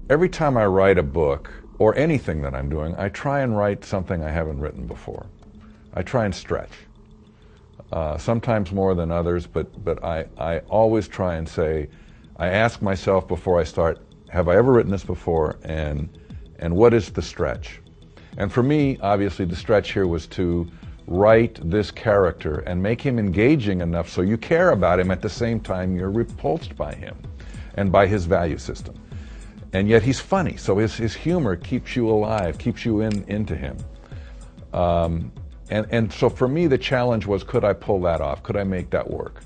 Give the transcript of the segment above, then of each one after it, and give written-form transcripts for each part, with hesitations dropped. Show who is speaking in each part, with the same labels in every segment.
Speaker 1: every time I write a book, or anything that I'm doing, I try and write something I haven't written before. I try and stretch. Sometimes more than others, but I always try and say, I ask myself before I start, have I ever written this before, and what is the stretch? And for me, obviously, the stretch here was to write this character and make him engaging enough so you care about him at the same time you're repulsed by him and by his value system. And yet he's funny, so his humor keeps you alive, keeps you into him. And so for me, the challenge was, could I pull that off? Could I make that work?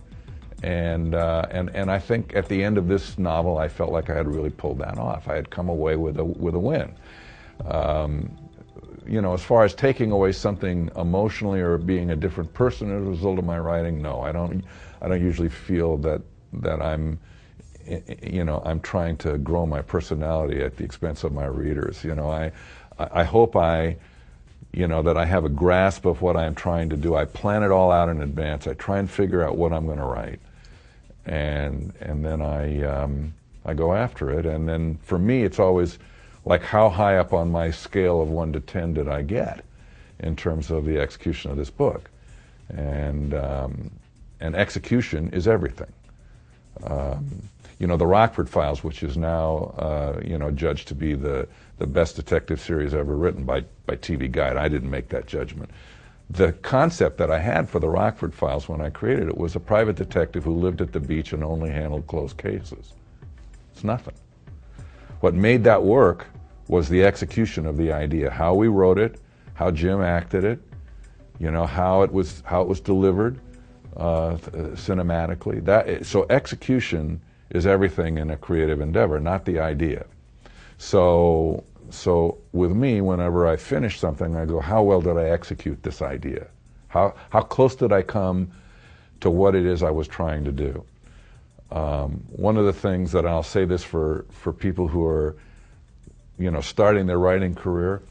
Speaker 1: And I think at the end of this novel, I felt like I had really pulled that off. I had come away with a win. You know, as far as taking away something emotionally or being a different person as a result of my writing, no, I don't usually feel that I'm, you know, I'm trying to grow my personality at the expense of my readers. You know, I hope you know, that I have a grasp of what I'm trying to do. I plan it all out in advance. I try and figure out what I'm going to write, and then I go after it. And then for me, it's always like, how high up on my scale of 1 to 10 did I get in terms of the execution of this book? And execution is everything. You know, the Rockford Files, which is now, you know, judged to be the best detective series ever written by TV Guide. I didn't make that judgment. The concept that I had for the Rockford Files when I created it was a private detective who lived at the beach and only handled closed cases. It's nothing. What made that work was the execution of the idea, how we wrote it, how Jim acted it, you know, how it was delivered cinematically. So execution is everything in a creative endeavor, not the idea. So with me, whenever I finish something, I go, how well did I execute this idea? How close did I come to what it is I was trying to do? One of the things that, I'll say this for people who are, you know, starting their writing career,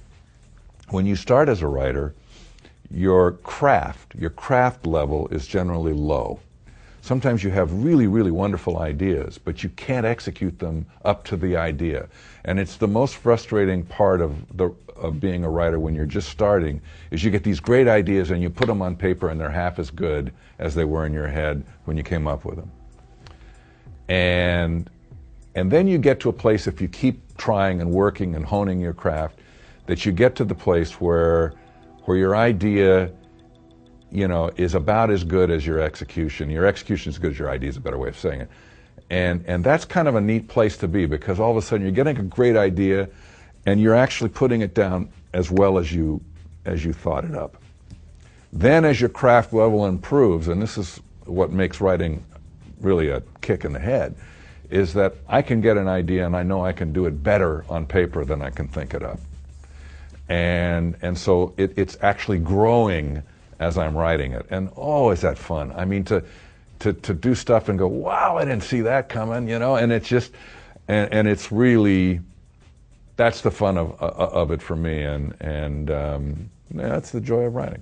Speaker 1: when you start as a writer, your craft level is generally low. Sometimes you have really, really wonderful ideas, but you can't execute them up to the idea. And it's the most frustrating part of being a writer when you're just starting, is you get these great ideas and you put them on paper and they're half as good as they were in your head when you came up with them. And then you get to a place, if you keep trying and working and honing your craft, that you get to the place where your idea, you know, is about as good as your execution. Your execution is as good as your idea, is a better way of saying it. And that's kind of a neat place to be, because all of a sudden you're getting a great idea and you're actually putting it down as well as you thought it up. Then as your craft level improves, and this is what makes writing really a kick in the head, is that I can get an idea and I know I can do it better on paper than I can think it up. And so it's actually growing as I'm writing it. And oh, is that fun. I mean, to do stuff and go, wow, I didn't see that coming, you know, and it's just, and it's really, that's the fun of it for me, and that's the joy of writing.